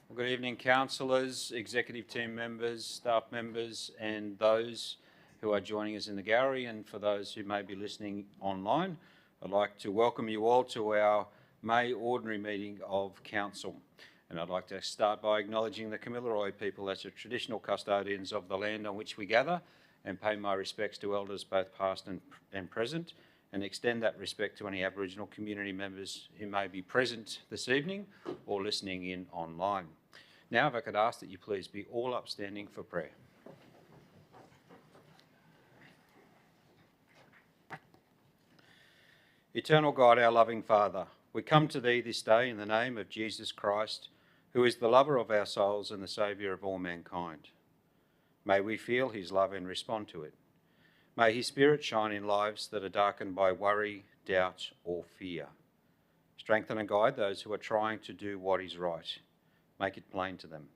Well, good evening, councillors, executive team members, staff members, and those who are joining us in the gallery, and for those who may be listening online. I'd like to welcome you all to our May ordinary meeting of council. And I'd like to start by acknowledging the Kamilaroi people as the traditional custodians of the land on which we gather, and pay my respects to elders both past and present, and extend that respect to any Aboriginal community members who may be present this evening or listening in online. Now, if I could ask that you please be all upstanding for prayer. Eternal God, our loving Father, we come to Thee this day in the name of Jesus Christ, who is the lover of our souls and the Saviour of all mankind. May we feel His love and respond to it. May His Spirit shine in lives that are darkened by worry, doubt or fear. Strengthen and guide those who are trying to do what is right. Make it plain to them.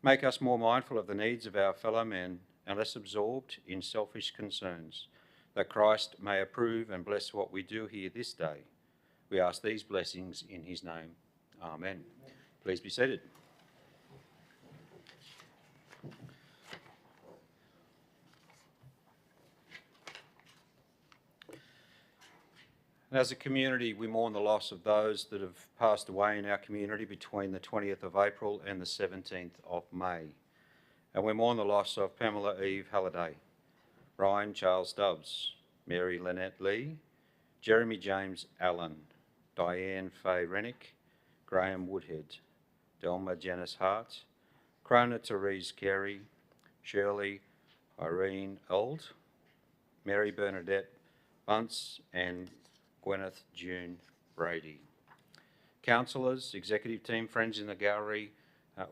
Make us more mindful of the needs of our fellow men and less absorbed in selfish concerns, that Christ may approve and bless what we do here this day. We ask these blessings in His name. Amen. Please be seated. And as a community, we mourn the loss of those that have passed away in our community between the 20th of April and the 17th of May. And we mourn the loss of Pamela Eve Halliday, Ryan Charles Stubbs, Mary Lynette Lee, Jeremy James Allen, Diane Fay Rennick, Graham Woodhead, Delma Janice Hart, Krona Therese Carey, Shirley Irene Old, Mary Bernadette Bunce and Gwyneth June Brady. Councillors, executive team, friends in the gallery,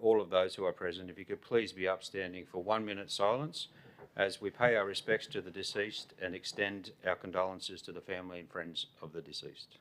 all of those who are present, if you could please be upstanding for 1 minute silence as we pay our respects to the deceased and extend our condolences to the family and friends of the deceased.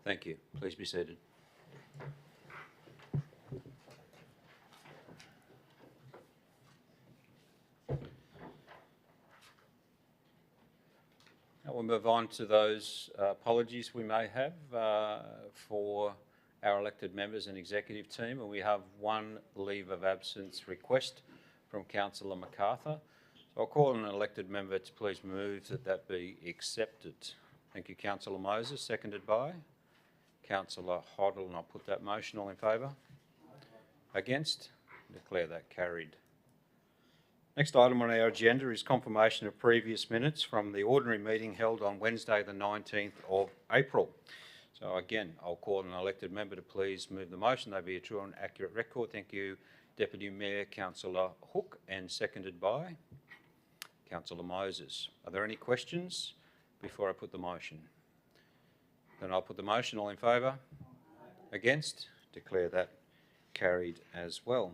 Thank you. Please be seated. Now we'll move on to those apologies we may have for our elected members and executive team, and we have one leave of absence request from Councillor MacArthur. So I'll call on an elected member to please move that be accepted. Thank you, Councillor Moses, seconded by Councillor Hoddle, and I'll put that motion. All in favour? Against? Declare that carried. Next item on our agenda is confirmation of previous minutes from the ordinary meeting held on Wednesday the 19th of April. So again, I'll call an elected member to please move the motion. They be a true and accurate record. Thank you, Deputy Mayor Councillor Hook, and seconded by Councillor Moses. Are there any questions before I put the motion? Then I'll put the motion. All in favour? Against? Declare that carried as well.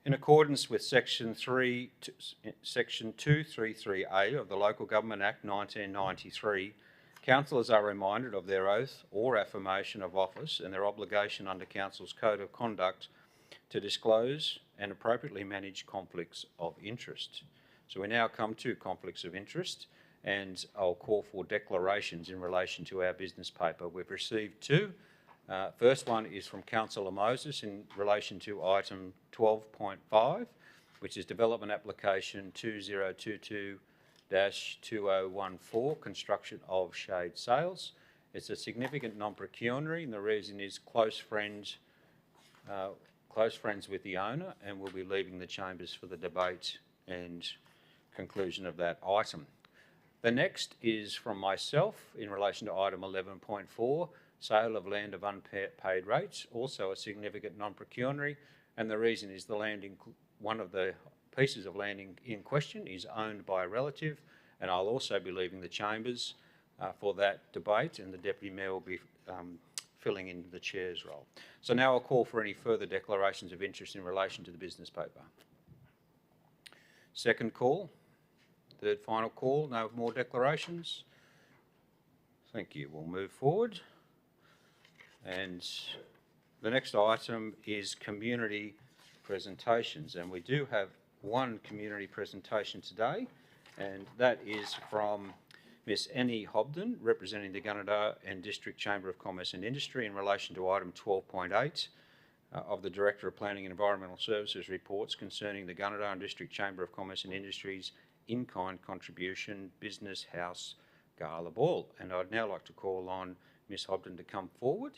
In accordance with Section 233A of the Local Government Act 1993, councillors are reminded of their oath or affirmation of office and their obligation under Council's Code of Conduct to disclose and appropriately manage conflicts of interest. So we now come to conflicts of interest, and I'll call for declarations in relation to our business paper. We've received two. First one is from Councillor Moses in relation to item 12.5, which is Development Application 2022-2014, construction of shade sails. It's a significant non-pecuniary, and the reason is close friends with the owner, and will be leaving the chambers for the debate and conclusion of that item. The next is from myself in relation to item 11.4, sale of land of unpaid rates, also a significant non-pecuniary, and the reason is the one of the pieces of land in question is owned by a relative, and I'll also be leaving the chambers for that debate, and the Deputy Mayor will be filling in the Chair's role. So now I'll call for any further declarations of interest in relation to the business paper. Second call. Third final call. No more declarations. Thank you. We'll move forward. And the next item is community presentations, and we do have one community presentation today, and that is from Ms Annie Hobden, representing the Gunnedah and District Chamber of Commerce and Industry in relation to item 12.8 of the Director of Planning and Environmental Services reports concerning the Gunnedah and District Chamber of Commerce and Industry's in-kind contribution business house gala ball. And I'd now like to call on Ms Hobden to come forward.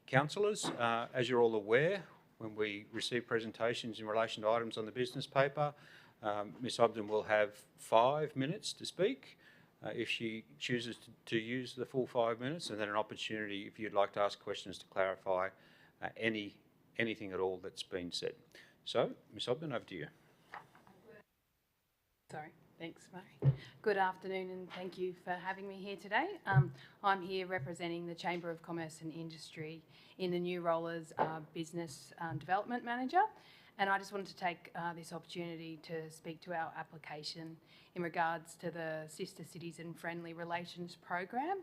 Councillors, as you're all aware, when we receive presentations in relation to items on the business paper, Ms Hobden will have 5 minutes to speak if she chooses to use the full 5 minutes, and then an opportunity if you'd like to ask questions to clarify anything at all that's been said. So, Ms Hobden, over to you. Sorry, thanks, Murray. Good afternoon, and thank you for having me here today. I'm here representing the Chamber of Commerce and Industry in the new role as Business Development Manager, and I just wanted to take this opportunity to speak to our application in regards to the Sister Cities and Friendly Relations program,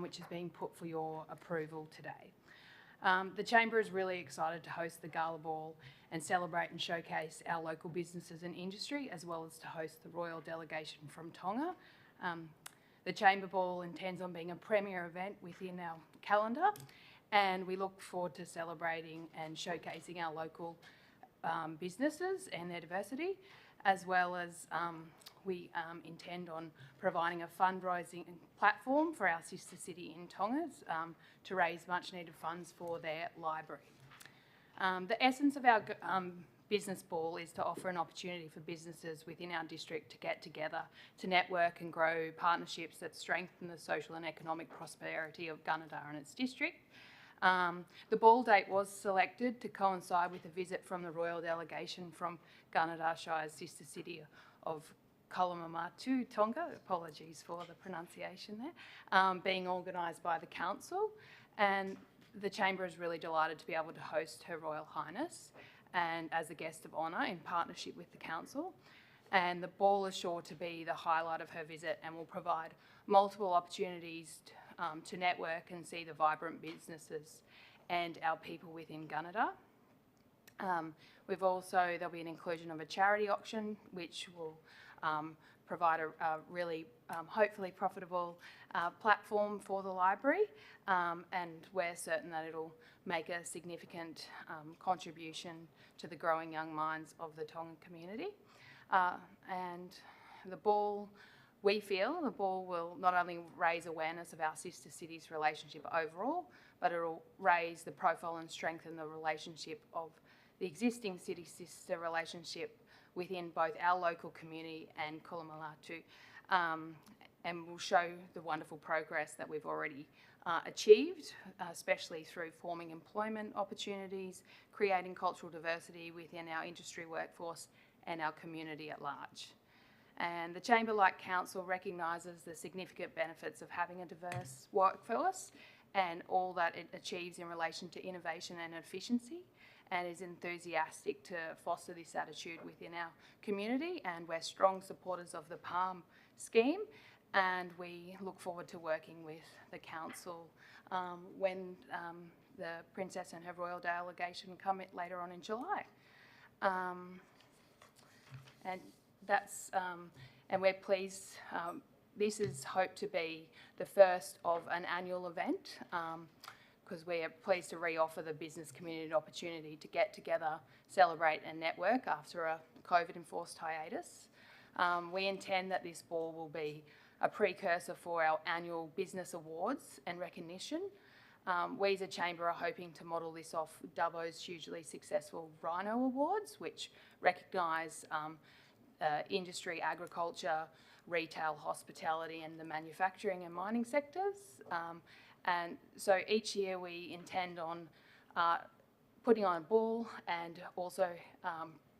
which is being put for your approval today. The Chamber is really excited to host the Gala Ball and celebrate and showcase our local businesses and industry, as well as to host the Royal Delegation from Tonga. The Chamber Ball intends on being a premier event within our calendar, and we look forward to celebrating and showcasing our local businesses and their diversity, as well as we intend on providing a fundraising platform for our sister city in Tonga to raise much needed funds for their library. The essence of our business ball is to offer an opportunity for businesses within our district to get together, to network and grow partnerships that strengthen the social and economic prosperity of Gunnedah and its district. The ball date was selected to coincide with a visit from the Royal Delegation from Gunnedah Shire's sister city of Kolomamatu, Tonga, apologies for the pronunciation there, being organised by the Council, and the Chamber is really delighted to be able to host Her Royal Highness and as a guest of honour in partnership with the Council. And the ball is sure to be the highlight of her visit and will provide multiple opportunities to network and see the vibrant businesses and our people within Gunnedah. There'll be an inclusion of a charity auction, which will provide a really hopefully profitable platform for the library, and we're certain that it'll make a significant contribution to the growing young minds of the Tongan community. And we feel the ball will not only raise awareness of our sister cities relationship overall, but it'll raise the profile and strengthen the relationship of the existing city-sister relationship within both our local community and Kolomamatu, and will show the wonderful progress that we've already achieved, especially through forming employment opportunities, creating cultural diversity within our industry workforce and our community at large. And the Chamber, like Council, recognises the significant benefits of having a diverse workforce and all that it achieves in relation to innovation and efficiency, and is enthusiastic to foster this attitude within our community. And we're strong supporters of the PALM scheme, and we look forward to working with the Council when the Princess and her Royal Delegation come later on in July. And we're pleased. This is hoped to be the first of an annual event, because we are pleased to re-offer the business community an opportunity to get together, celebrate and network after a COVID-enforced hiatus. We intend that this ball will be a precursor for our annual business awards and recognition. We as a chamber are hoping to model this off Dubbo's hugely successful Rhino Awards, which recognise industry, agriculture, retail, hospitality and the manufacturing and mining sectors. And so each year we intend on putting on a ball and also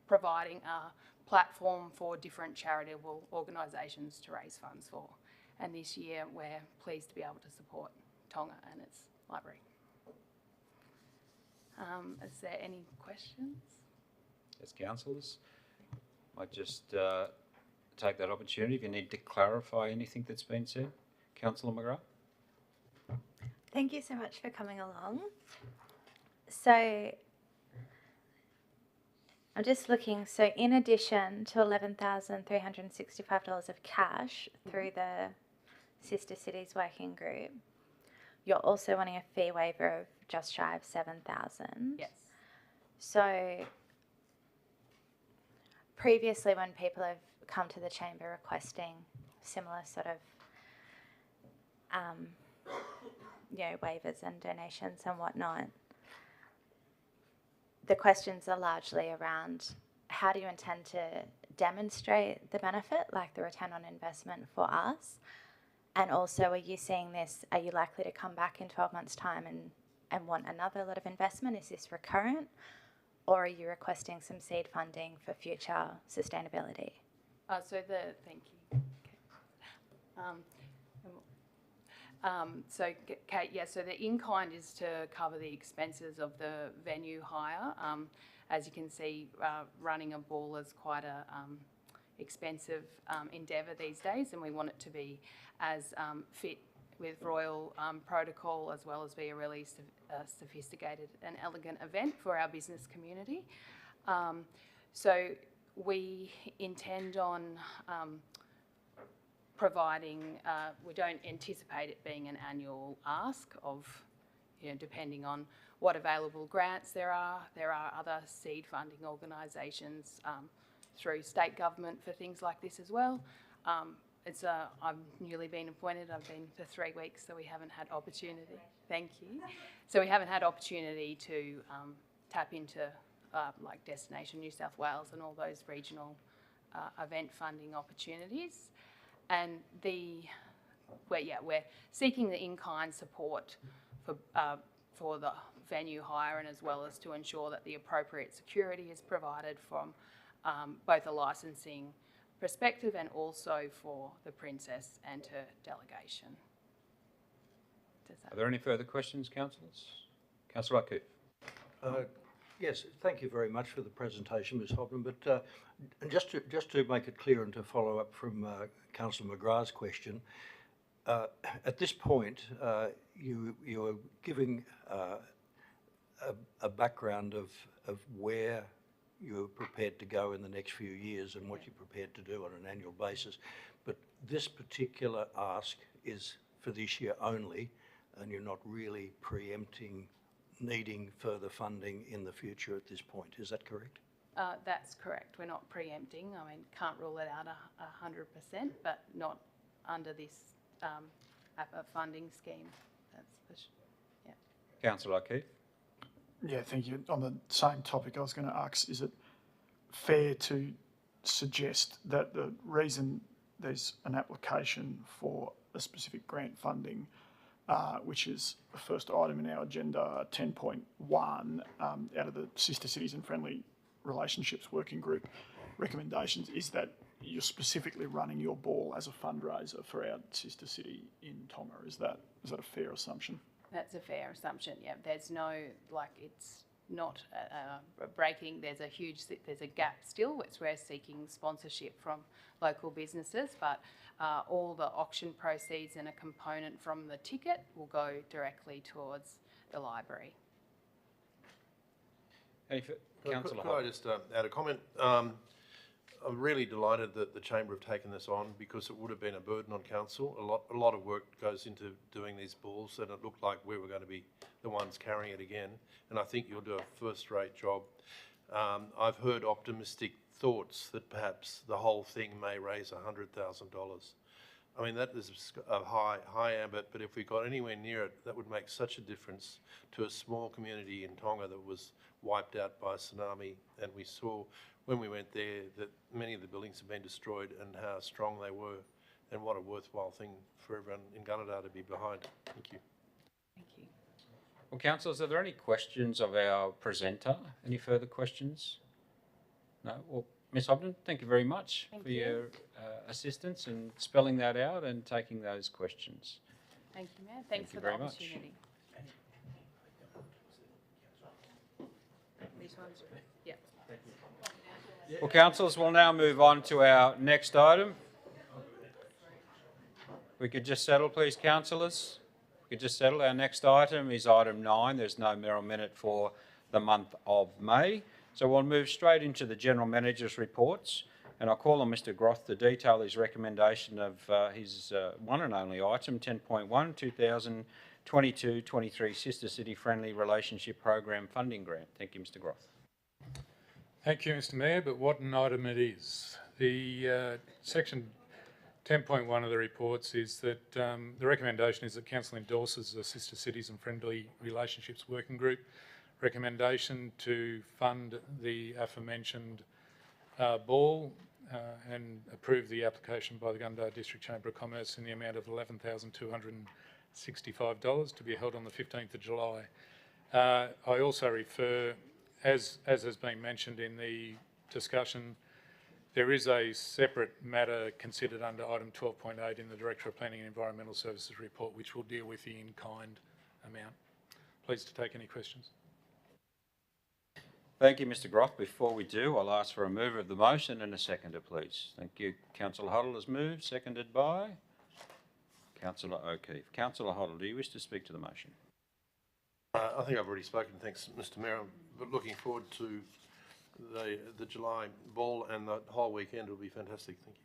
providing a platform for different charitable organisations to raise funds for. And this year we're pleased to be able to support Tonga and its library. Is there any questions? As councillors, I just take that opportunity if you need to clarify anything that's been said. Councillor McGrath. Thank you so much for coming along. So I'm just looking, so in addition to $11,365 of cash through the Sister Cities Working Group, you're also wanting a fee waiver of just shy of $7,000. Yes. So previously when people have come to the chamber requesting similar sort of waivers and donations and whatnot, the questions are largely around how do you intend to demonstrate the benefit, like the return on investment for us, and also are you seeing this, are you likely to come back in 12 months time and want another lot of investment? Is this recurrent, or are you requesting some seed funding for future sustainability? Thank you. So Kate, yeah, so the in-kind is to cover the expenses of the venue hire. As you can see, running a ball is quite a expensive endeavour these days, and we want it to be as fit with royal protocol, as well as be a really sophisticated and elegant event for our business community. So we intend on providing, we don't anticipate it being an annual ask of, depending on what available grants there are. There are other seed funding organisations through state government for things like this as well. I've newly been appointed. I've been for 3 weeks, so we haven't had opportunity. Thank you. So we haven't had opportunity to tap into like Destination New South Wales and all those regional event funding opportunities. And we're seeking the in-kind support for the venue hire, and as well as to ensure that the appropriate security is provided from both a licensing perspective and also for the Princess and her delegation. Are there any further questions, councillors? Councillor O'Keefe. Yes, thank you very much for the presentation, Ms. Hobden. But just to make it clear and to follow up from Councillor McGrath's question, at this point, you are giving a background of where you're prepared to go in the next few years and what you're prepared to do on an annual basis. But this particular ask is for this year only, and you're not really preempting needing further funding in the future at this point. Is that correct? That's correct. We're not preempting. I mean, can't rule it out 100%, but not under this APA funding scheme. That's for sure. Yeah. Councillor O'Keefe. Yeah, thank you. On the same topic, I was going to ask, is it fair to suggest that the reason there's an application for a specific grant funding, which is the first item in our agenda 10.1 out of the Sister Cities and Friendly Relationships Working Group recommendations, is that you're specifically running your ball as a fundraiser for our sister city in Tonga? Is that a fair assumption? That's a fair assumption. Yeah, there's no it's not breaking. There's a gap still, which we're seeking sponsorship from local businesses, but all the auction proceeds and a component from the ticket will go directly towards the library. Councillor Could I just add a comment? I'm really delighted that the Chamber have taken this on, because it would have been a burden on council. A lot of work goes into doing these balls, and it looked like we were going to be the ones carrying it again. And I think you'll do a first-rate job. I've heard optimistic thoughts that perhaps the whole thing may raise $100,000. I mean, that is a high ambit, but if we got anywhere near it, that would make such a difference to a small community in Tonga that was wiped out by a tsunami. And we saw when we went there that many of the buildings have been destroyed and how strong they were, and what a worthwhile thing for everyone in Gunnedah to be behind. Thank you. Thank you. Well, councillors, are there any questions of our presenter? Any further questions? No? Well, Ms Hobden, thank you very much Thank for you. your assistance in spelling that out and taking those questions. Thank you, Mayor. Thanks you for the very much. opportunity. These ones, yeah. Well, councillors, we'll now move on to our next item. We could just settle, please, councillors. We could just settle. Our next item is item 9. There's no Merrill minute for the month of May. So we'll move straight into the General Manager's reports, and I'll call on Mr Groth to detail his recommendation of his one and only item, 10.1, 2022-23 Sister City Friendly Relationship Program Funding Grant. Thank you, Mr Groth. Thank you, Mr Mayor, but what an item it is. The section 10.1 of the reports is that the recommendation is that Council endorses the Sister Cities and Friendly Relationships Working Group recommendation to fund the aforementioned ball and approve the application by the Gunnedah District Chamber of Commerce in the amount of $11,265 to be held on the 15th of July. I also refer, as has been mentioned in the discussion, there is a separate matter considered under item 12.8 in the Director of Planning and Environmental Services report, which will deal with the in-kind amount. Pleased to take any questions. Thank you, Mr Groth. Before we do, I'll ask for a mover of the motion and a seconder, please. Thank you. Councillor Hoddle has moved, seconded by Councillor O'Keefe. Councillor Hoddle, do you wish to speak to the motion? I think I've already spoken, thanks Mr Mayor, but looking forward to the July ball, and the whole weekend will be fantastic. Thank you.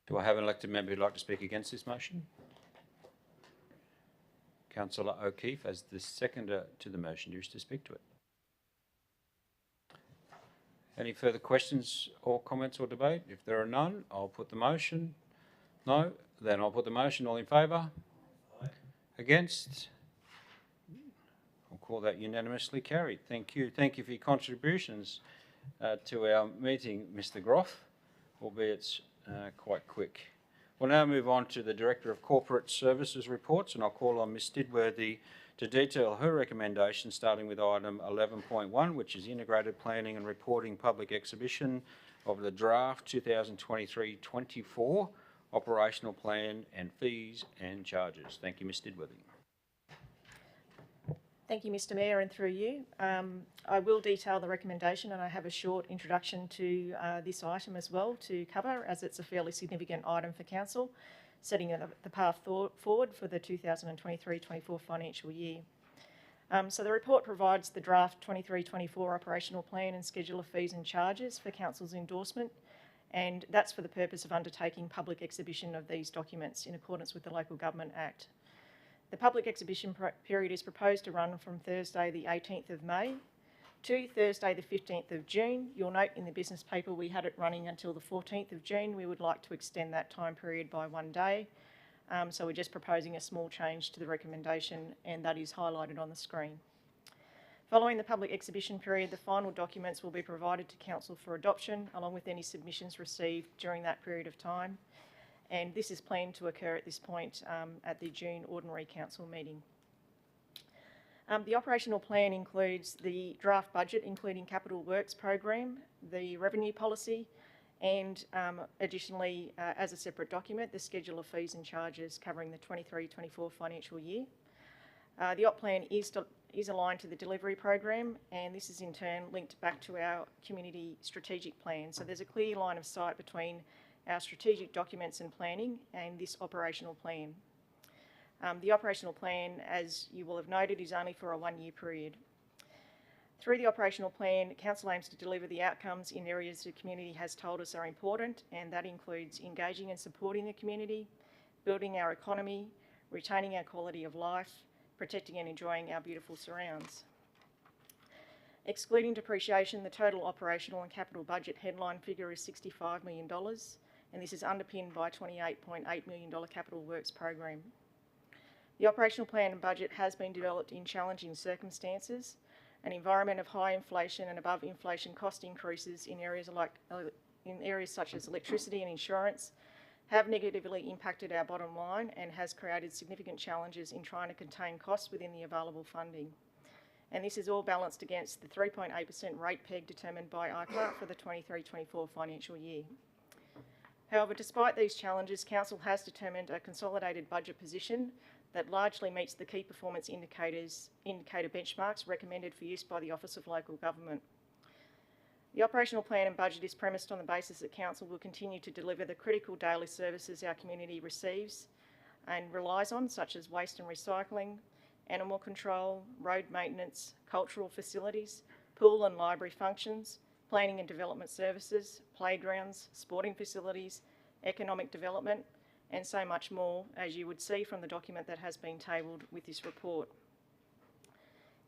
Do I have an elected member who'd like to speak against this motion? Councillor O'Keefe, as the seconder to the motion, do you wish to speak to it? Any further questions or comments or debate? If there are none, I'll put the motion. No? Then I'll put the motion. All in favour? Aye. Against? I'll call that unanimously carried. Thank you. Thank you for your contributions to our meeting, Mr Groth, albeit quite quick. We'll now move on to the Director of Corporate Services reports, and I'll call on Ms Stidworthy to detail her recommendation, starting with item 11.1, which is Integrated Planning and Reporting Public Exhibition of the Draft 2023-24 Operational Plan and Fees and Charges. Thank you, Ms Stidworthy. Thank you, Mr Mayor, and through you. I will detail the recommendation, and I have a short introduction to this item as well to cover, as it's a fairly significant item for Council, setting the path forward for the 2023-24 financial year. So the report provides the draft 23-24 operational plan and schedule of fees and charges for Council's endorsement, and that's for the purpose of undertaking public exhibition of these documents in accordance with the Local Government Act. The public exhibition period is proposed to run from Thursday the 18th of May to Thursday the 15th of June. You'll note in the business paper we had it running until the 14th of June. We would like to extend that time period by 1 day. So we're just proposing a small change to the recommendation, and that is highlighted on the screen. Following the public exhibition period, the final documents will be provided to Council for adoption, along with any submissions received during that period of time. And this is planned to occur at this point at the June Ordinary Council meeting. The operational plan includes the draft budget, including capital works program, the revenue policy, and additionally, as a separate document, the schedule of fees and charges covering the 23-24 financial year. The op plan is aligned to the delivery program, and this is in turn linked back to our community strategic plan. So there's a clear line of sight between our strategic documents and planning and this operational plan. The operational plan, as you will have noted, is only for a 1-year period. Through the operational plan, Council aims to deliver the outcomes in areas the community has told us are important, and that includes engaging and supporting the community, building our economy, retaining our quality of life, protecting and enjoying our beautiful surrounds. Excluding depreciation, the total operational and capital budget headline figure is $65 million, and this is underpinned by a $28.8 million capital works program. The operational plan and budget has been developed in challenging circumstances, an environment of high inflation and above inflation cost increases in areas such as electricity and insurance have negatively impacted our bottom line and has created significant challenges in trying to contain costs within the available funding. And this is all balanced against the 3.8% rate peg determined by ICLA for the 23-24 financial year. However, despite these challenges, Council has determined a consolidated budget position that largely meets the key performance indicator benchmarks recommended for use by the Office of Local Government. The operational plan and budget is premised on the basis that Council will continue to deliver the critical daily services our community receives and relies on, such as waste and recycling, animal control, road maintenance, cultural facilities, pool and library functions, planning and development services, playgrounds, sporting facilities, economic development, and so much more, as you would see from the document that has been tabled with this report.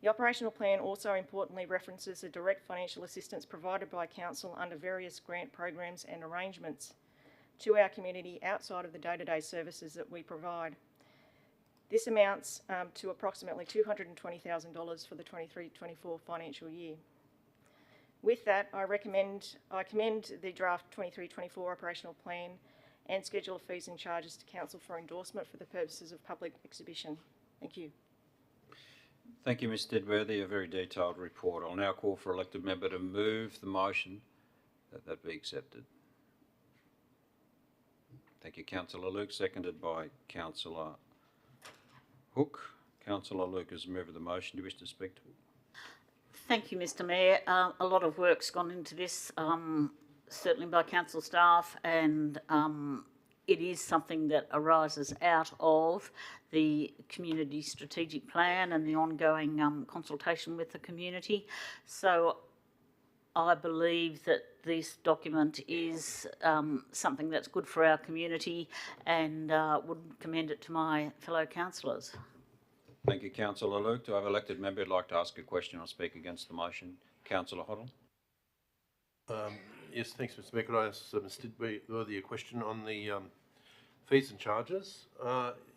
The operational plan also importantly references the direct financial assistance provided by Council under various grant programs and arrangements to our community outside of the day-to-day services that we provide. This amounts to approximately $220,000 for the 23-24 financial year. With that, I commend the draft 23-24 operational plan and schedule of fees and charges to Council for endorsement for the purposes of public exhibition. Thank you. Thank you, Ms Didworthy. A very detailed report. I'll now call for elected member to move the motion that be accepted. Thank you, Councillor Luke. Seconded by Councillor Hook. Councillor Luke has moved the motion. Do you wish to speak to it? Thank you, Mr Mayor. A lot of work's gone into this, certainly by council staff, and it is something that arises out of the community strategic plan and the ongoing consultation with the community. So I believe that this document is something that's good for our community, and would commend it to my fellow councillors. Thank you, Councillor Luke. Do I have an elected member who'd like to ask a question or speak against the motion? Councillor Hoddle. Yes, thanks, Mr Mayor. Could I ask Mr Didworthy a question on the fees and charges?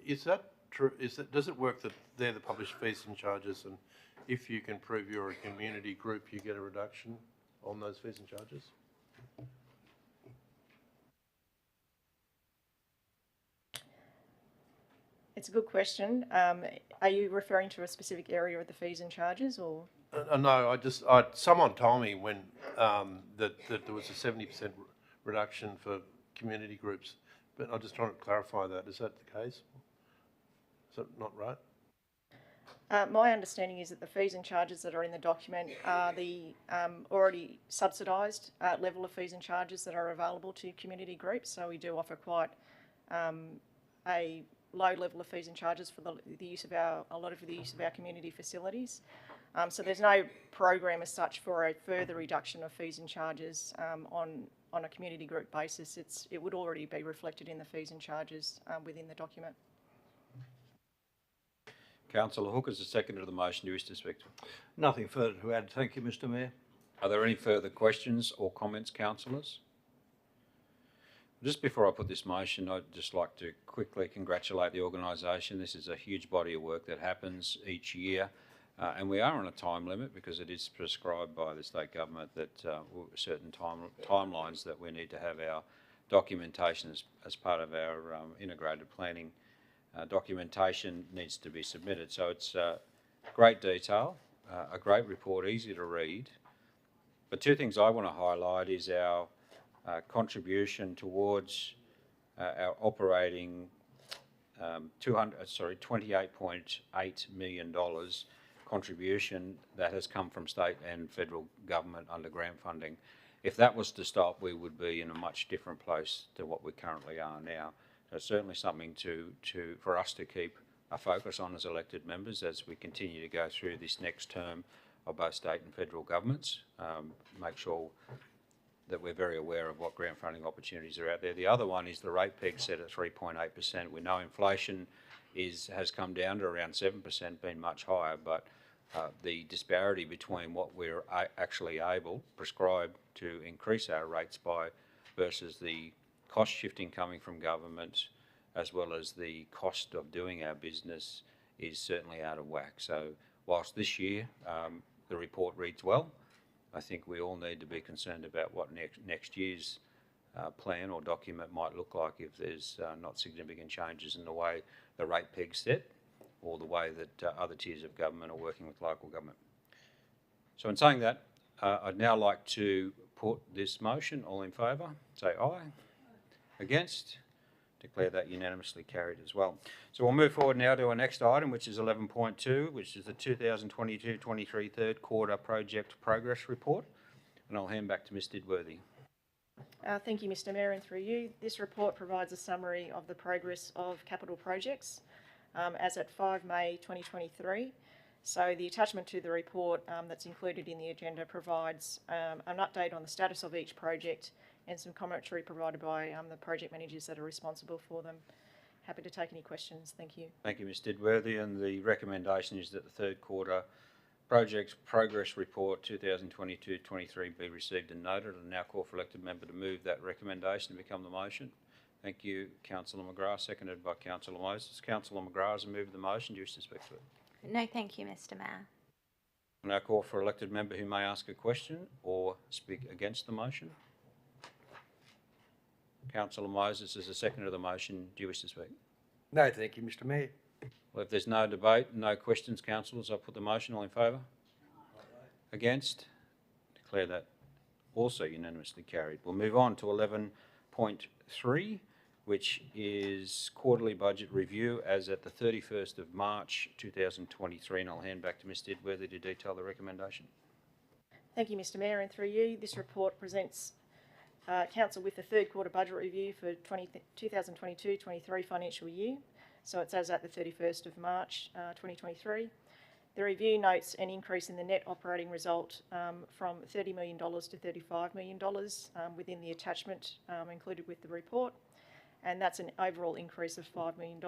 Is that true? Does it work that they're the published fees and charges, and if you can prove you're a community group, you get a reduction on those fees and charges? It's a good question. Are you referring to a specific area of the fees and charges, or? No, someone told me when that there was a 70% reduction for community groups, but I'm just trying to clarify that. Is that the case? Is that not right? My understanding is that the fees and charges that are in the document are the already subsidised level of fees and charges that are available to community groups. So we do offer quite a low level of fees and charges for the use of a lot of the use of our community facilities. So there's no program as such for a further reduction of fees and charges on a community group basis. It would already be reflected in the fees and charges within the document. Councillor Hook is the seconder of the motion. Do you wish to speak to it? Nothing further to add. Thank you, Mr Mayor. Are there any further questions or comments, councillors? Just before I put this motion, I'd just like to quickly congratulate the organisation. This is a huge body of work that happens each year, and we are on a time limit because it is prescribed by the state government that certain timelines that we need to have our documentation as part of our integrated planning documentation needs to be submitted. So it's great detail, a great report, easy to read. But two things I want to highlight is our contribution towards our operating $28.8 million contribution that has come from state and federal government under grant funding. If that was to stop, we would be in a much different place to what we currently are now. So it's certainly something for us to keep a focus on as elected members as we continue to go through this next term of both state and federal governments. Make sure that we're very aware of what grant funding opportunities are out there. The other one is the rate peg set at 3.8%. We know inflation has come down to around 7%, been much higher, but the disparity between what we're actually prescribed to increase our rates by versus the cost shifting coming from government, as well as the cost of doing our business, is certainly out of whack. So whilst this year the report reads well, I think we all need to be concerned about what next year's plan or document might look like if there's not significant changes in the way the rate peg's set or the way that other tiers of government are working with local government. So in saying that, I'd now like to put this motion. All in favour, say aye. Against? Declare that unanimously carried as well. So we'll move forward now to our next item, which is 11.2, which is the 2022-23 third quarter project progress report. And I'll hand back to Ms Didworthy. Thank you, Mr Mayor, and through you. This report provides a summary of the progress of capital projects as at 5 May 2023. So the attachment to the report that's included in the agenda provides an update on the status of each project and some commentary provided by the project managers that are responsible for them. Happy to take any questions. Thank you. Thank you, Ms Didworthy. And the recommendation is that the third quarter project progress report 2022-23 be received and noted. I now call for elected member to move that recommendation to become the motion. Thank you, Councillor McGrath, seconded by Councillor Moses. Councillor McGrath has moved the motion. Do you wish to speak to it? No, thank you, Mr Mayor. I now call for elected member who may ask a question or speak against the motion. Councillor Moses is the seconder of the motion. Do you wish to speak? No, thank you, Mr Mayor. Well, if there's no debate, no questions, councillors, I'll put the motion. All in favour? Against? Declare that also unanimously carried. We'll move on to 11.3, which is quarterly budget review as at the 31st of March 2023, and I'll hand back to Ms Didworthy to detail the recommendation. Thank you, Mr Mayor, and through you, this report presents Council with the third quarter budget review for 2022-23 financial year. So it's as at the 31st of March 2023. The review notes an increase in the net operating result from $30 million to $35 million within the attachment included with the report, and that's an overall increase of $5 million.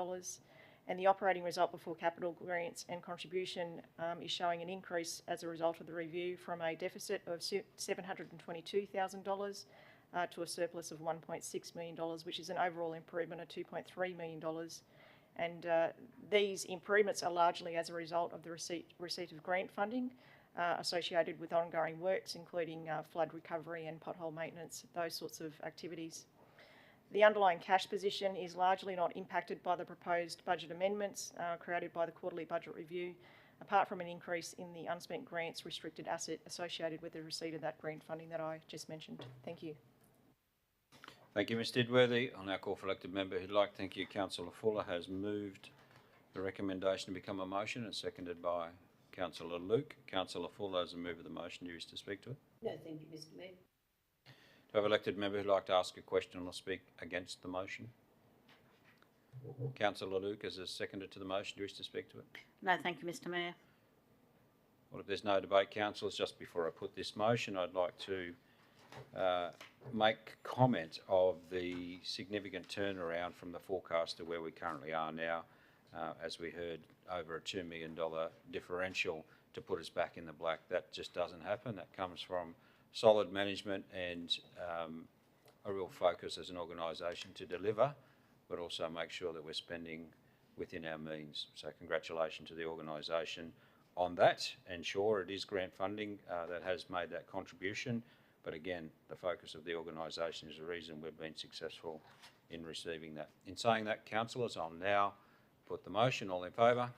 And the operating result before capital grants and contribution is showing an increase as a result of the review from a deficit of $722,000 to a surplus of $1.6 million, which is an overall improvement of $2.3 million. And these improvements are largely as a result of the receipt of grant funding associated with ongoing works, including flood recovery and pothole maintenance, those sorts of activities. The underlying cash position is largely not impacted by the proposed budget amendments created by the quarterly budget review, apart from an increase in the unspent grants restricted asset associated with the receipt of that grant funding that I just mentioned. Thank you. Thank you, Ms Didworthy. I'll now call for elected member who'd like. Thank you. Councillor Fuller has moved the recommendation to become a motion and seconded by Councillor Luke. Councillor Fuller has moved the motion. Do you wish to speak to it? No, thank you, Mr Mayor. Do I have an elected member who'd like to ask a question or speak against the motion? Councillor Luke has seconded to the motion. Do you wish to speak to it? No, thank you, Mr Mayor. Well, if there's no debate, councillors, just before I put this motion, I'd like to make comment of the significant turnaround from the forecast to where we currently are now. As we heard, over a $2 million differential to put us back in the black. That just doesn't happen. That comes from solid management and a real focus as an organisation to deliver, but also make sure that we're spending within our means. So congratulations to the organisation on that. And sure, it is grant funding that has made that contribution. But again, the focus of the organisation is the reason we've been successful in receiving that. In saying that, councillors, I'll now put the motion. All in favour?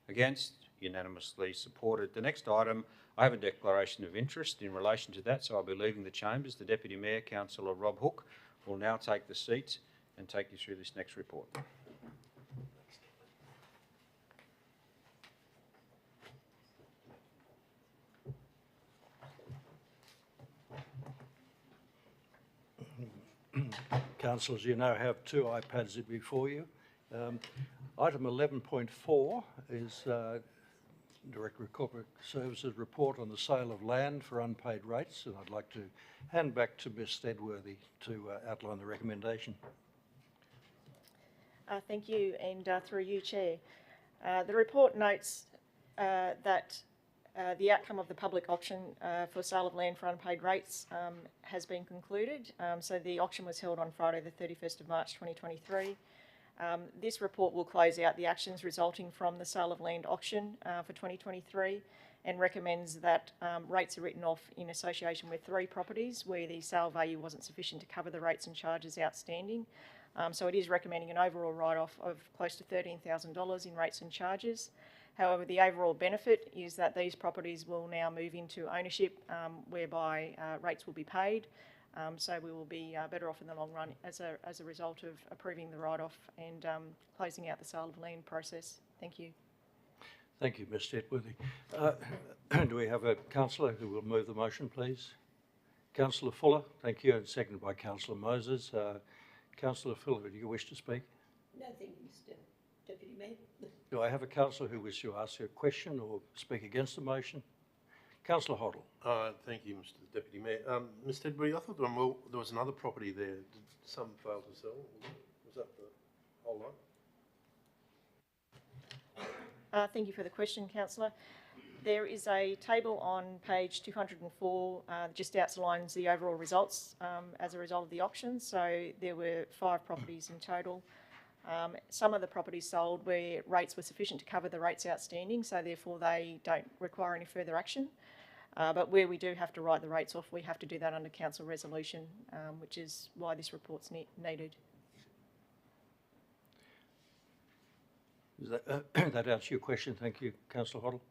Against? Unanimously supported. The next item, I have a declaration of interest in relation to that, so I'll be leaving the chambers. The Deputy Mayor, Councillor Rob Hook, will now take the seat and take you through this next report. Councillors, you now have two iPads before you. Item 11.4 is Director of Corporate Services report on the sale of land for unpaid rates, and I'd like to hand back to Ms Didworthy to outline the recommendation. Thank you, and through you, Chair. The report notes that The outcome of the public auction for sale of land for unpaid rates has been concluded. So the auction was held on Friday the 31st of March 2023. This report will close out the actions resulting from the sale of land auction for 2023 and recommends that rates are written off in association with 3 properties where the sale value wasn't sufficient to cover the rates and charges outstanding. So it is recommending an overall write-off of close to $13,000 in rates and charges. However, the overall benefit is that these properties will now move into ownership whereby rates will be paid. So we will be better off in the long run as a result of approving the write-off and closing out the sale of land process. Thank you. Thank you, Ms Tetworthy. Do we have a councillor who will move the motion, please? Councillor Fuller, thank you, and seconded by Councillor Moses. Councillor Fuller, do you wish to speak? No, thank you, Mr Deputy Mayor. Do I have a councillor who wishes to ask a question or speak against the motion? Councillor Hoddle. Thank you, Mr Deputy Mayor. Mr Edbury, I thought there was another property there. Did some fail to sell? Was that the whole lot? Thank you for the question, Councillor. There is a table on page 204 just outlines the overall results as a result of the auction. So there were 5 properties in total. Some of the properties sold where rates were sufficient to cover the rates outstanding, so therefore they don't require any further action. But where we do have to write the rates off, we have to do that under council resolution, which is why this report's needed. Does that answer your question? Thank you, Councillor Hoddle.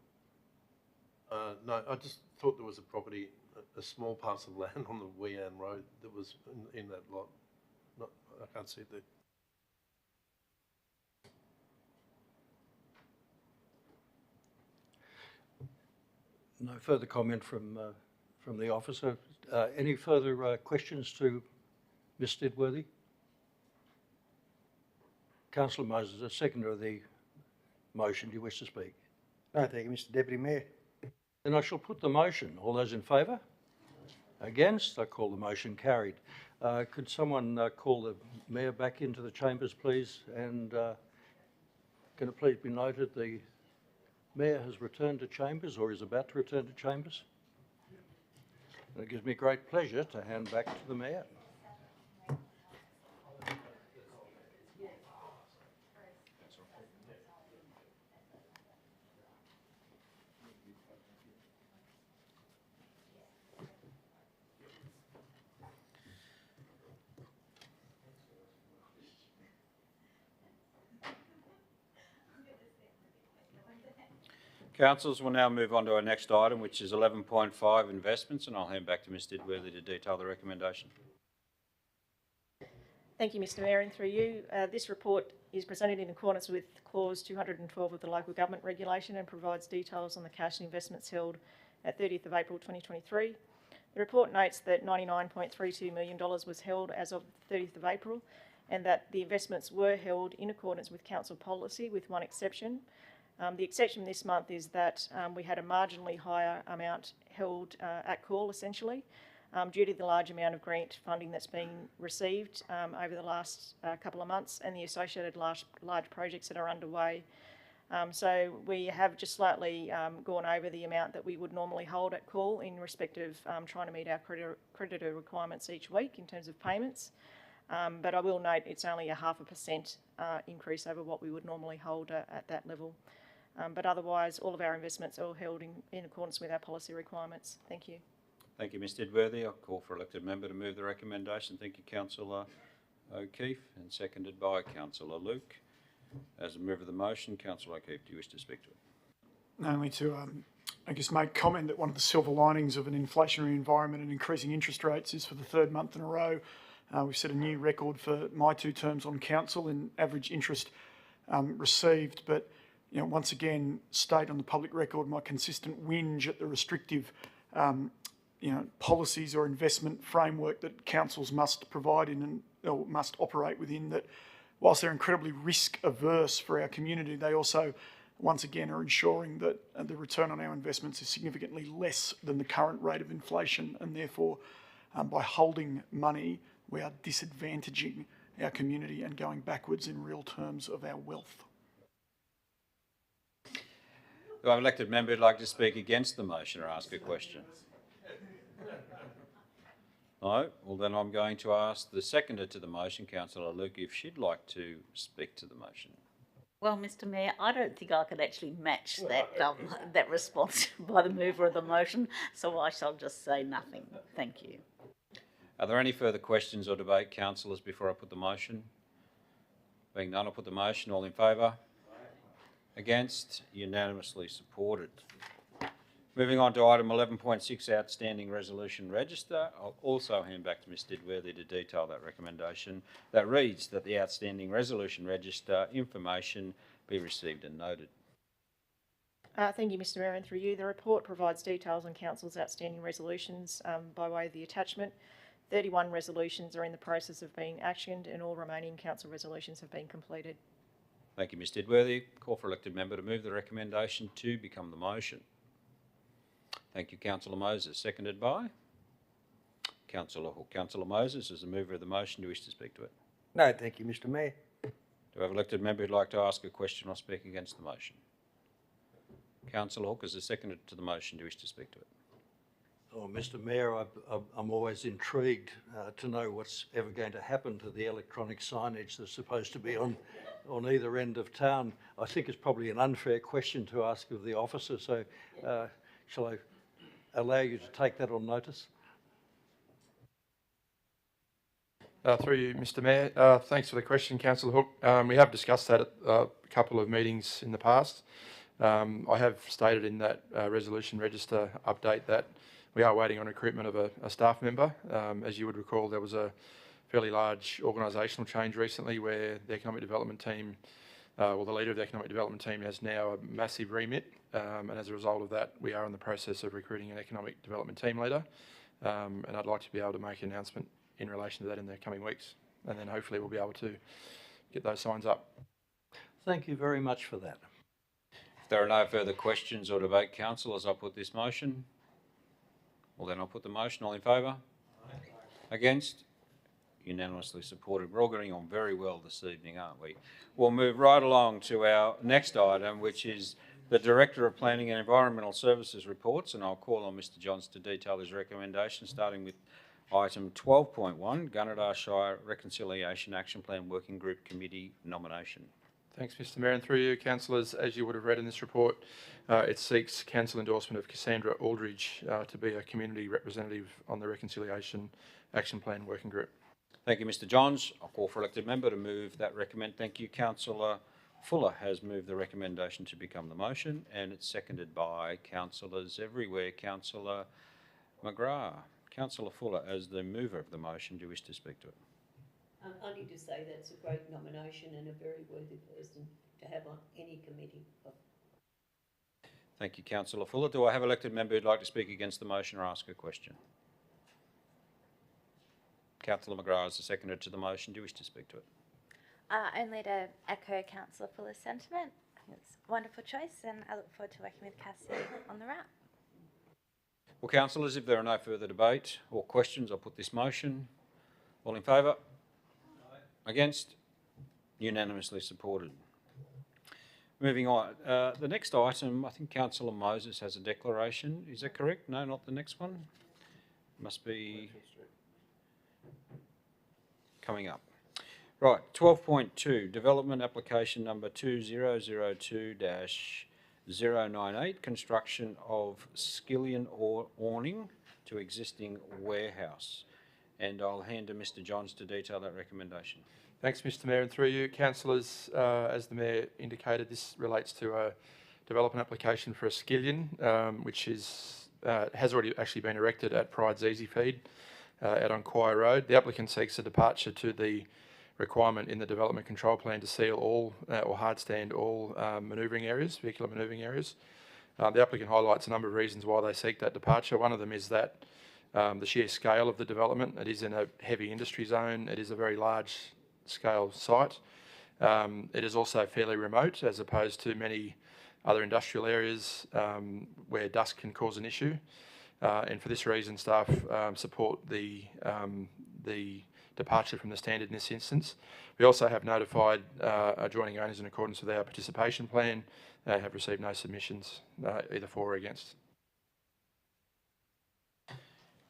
No, I just thought there was a property, a small parcel of land on the Wean Road that was in that lot. No, I can't see it there. No further comment from the officer. Any further questions to Ms Stidworthy? Councillor Moses, a seconder of the motion. Do you wish to speak? No, thank you, Mr Deputy Mayor. Then I shall put the motion. All those in favour? Against? I call the motion carried. Could someone call the Mayor back into the chambers, please? And can it please be noted the Mayor has returned to chambers or is about to return to chambers? And it gives me great pleasure to hand back to the Mayor. Councillors, will now move on to our next item, which is 11.5 investments, and I'll hand back to Ms Didworthy to detail the recommendation. Thank you, Mr Mayor, and through you. This report is presented in accordance with Clause 212 of the Local Government Regulation and provides details on the cash and investments held at 30th of April 2023. The report notes that $99.32 million was held as of 30th of April and that the investments were held in accordance with council policy with one exception. The exception this month is that we had a marginally higher amount held at call, essentially, due to the large amount of grant funding that's been received over the last couple of months and the associated large projects that are underway. So we have just slightly gone over the amount that we would normally hold at call in respect of trying to meet our creditor requirements each week in terms of payments. But I will note it's only a 0.5% increase over what we would normally hold at that level. But otherwise, all of our investments are held in accordance with our policy requirements. Thank you. Thank you, Ms Didworthy. I'll call for elected member to move the recommendation. Thank you, Councillor O'Keefe, and seconded by Councillor Luke. As a mover of the motion, Councillor O'Keefe, do you wish to speak to it? Only to, I guess, make comment that one of the silver linings of an inflationary environment and increasing interest rates is for the 3rd month in a row, we've set a new record for my 2 terms on council in average interest received. But you know, once again, state on the public record my consistent whinge at the restrictive, policies or investment framework that councils must provide in or must operate within. That, whilst they're incredibly risk averse for our community, they also, once again, are ensuring that the return on our investments is significantly less than the current rate of inflation, and therefore, by holding money, we are disadvantaging our community and going backwards in real terms of our wealth. Do I have an elected member who'd like to speak against the motion or ask a question? No? Well, then I'm going to ask the seconder to the motion, Councillor Luke, if she'd like to speak to the motion. Well, Mr Mayor, I don't think I could actually match that response by the mover of the motion, so I shall just say nothing. Thank you. Are there any further questions or debate, councillors, before I put the motion? Being none, I'll put the motion. All in favour? Against? Unanimously supported. Moving on to item 11.6, outstanding resolution register. I'll also hand back to Ms Didworthy to detail that recommendation that reads that the outstanding resolution register information be received and noted. Thank you, Mr Mayor, and through you. The report provides details on Council's outstanding resolutions by way of the attachment. 31 resolutions are in the process of being actioned and all remaining Council resolutions have been completed. Thank you, Ms Didworthy. Call for elected member to move the recommendation to become the motion. Thank you, Councillor Moses. Seconded by Councillor Hook. Councillor Moses, as the mover of the motion, do you wish to speak to it? No, thank you, Mr Mayor. Do I have an elected member who'd like to ask a question or speak against the motion? Councillor Hook, as the seconder to the motion, do you wish to speak to it? Oh, Mr Mayor, I'm always intrigued to know what's ever going to happen to the electronic signage that's supposed to be on either end of town. I think it's probably an unfair question to ask of the officer, so shall I allow you to take that on notice? Through you, Mr Mayor. Thanks for the question, Councillor Hook. We have discussed that at a couple of meetings in the past. I have stated in that resolution register update that we are waiting on recruitment of a staff member. As you would recall, there was a fairly large organisational change recently where the economic development team, the leader of the economic development team has now a massive remit, and as a result of that, we are in the process of recruiting an economic development team leader, and I'd like to be able to make an announcement in relation to that in the coming weeks, and then hopefully we'll be able to get those signs up. Thank you very much for that. If there are no further questions or debate, councillors, I'll put this motion. Well, then I'll put the motion. All in favour? Against? Unanimously supported. We're all getting on very well this evening, aren't we? We'll move right along to our next item, which is the Director of Planning and Environmental Services reports, and I'll call on Mr Johns to detail his recommendation, starting with item 12.1, Gunnedah Shire Reconciliation Action Plan Working Group Committee nomination. Thanks, Mr Mayor, and through you, councillors, as you would have read in this report, it seeks council endorsement of Cassandra Aldridge to be a community representative on the Reconciliation Action Plan Working Group. Thank you, Mr Johns. I'll call for elected member to move that recommend. Thank you. Councillor Fuller has moved the recommendation to become the motion, and it's seconded by councillors everywhere. Councillor McGrath. Councillor Fuller, as the mover of the motion, do you wish to speak to it? Only to say that's a great nomination and a very worthy person to have on any committee. Thank you, Councillor Fuller. Do I have an elected member who'd like to speak against the motion or ask a question? Councillor McGrath is the seconder to the motion. Do you wish to speak to it? Only to echo Councillor Fuller's sentiment. I think it's a wonderful choice and I look forward to working with Cassie on the route. Well, councillors, if there are no further debate or questions, I'll put this motion. All in favour? Against? Unanimously supported. Moving on. The next item, I think Councillor Moses has a declaration. Is that correct? No, not the next one. Must be coming up. Right, 12.2, development application number 2002-098, construction of skillion awning to existing warehouse. And I'll hand to Mr Johns to detail that recommendation. Thanks, Mr Mayor, and through you, councillors, as the Mayor indicated, this relates to a development application for a skillion, which has already actually been erected at Pride's Easy Feed out on Quire Road. The applicant seeks a departure to the requirement in the development control plan to seal all or hard stand all manoeuvring areas, vehicular manoeuvring areas. The applicant highlights a number of reasons why they seek that departure. One of them is that the sheer scale of the development. It is in a heavy industry zone. It is a very large scale site. It is also fairly remote as opposed to many other industrial areas where dust can cause an issue. And for this reason, staff support the departure from the standard in this instance. We also have notified adjoining owners in accordance with our participation plan. They have received no submissions, either for or against.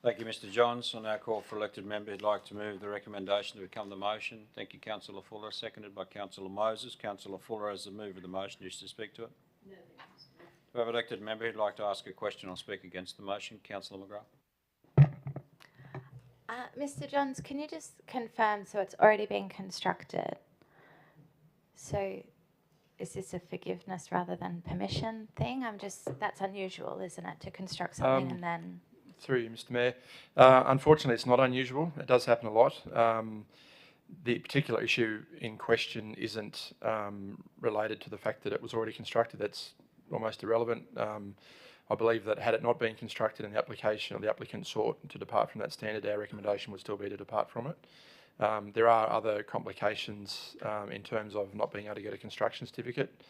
Thank you, Mr Johns. I now call for elected member who'd like to move the recommendation to become the motion. Thank you, Councillor Fuller, seconded by Councillor Moses. Councillor Fuller, as the mover of the motion, wishes to speak to it. No, thank you, Mr Mayor. Do I have an elected member who'd like to ask a question or speak against the motion? Councillor McGrath. Mr. Johns, can you just confirm, so it's already been constructed? So is this a forgiveness rather than permission thing? That's unusual, isn't it, to construct something and then... Through you, Mr Mayor. Unfortunately, it's not unusual. It does happen a lot. The particular issue in question isn't related to the fact that it was already constructed. That's almost irrelevant. I believe that had it not been constructed and the application or the applicant sought to depart from that standard, our recommendation would still be to depart from it. There are other complications in terms of not being able to get a construction certificate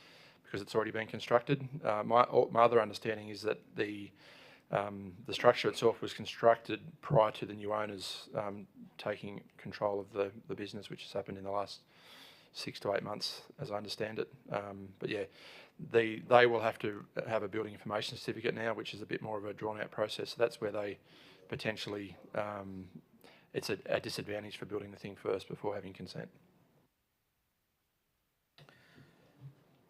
because it's already been constructed. My other understanding is that the structure itself was constructed prior to the new owners taking control of the business, which has happened in the last 6 to 8 months, as I understand it. But yeah, they will have to have a building information certificate now, which is a bit more of a drawn-out process. So that's where they potentially, it's a disadvantage for building the thing first before having consent.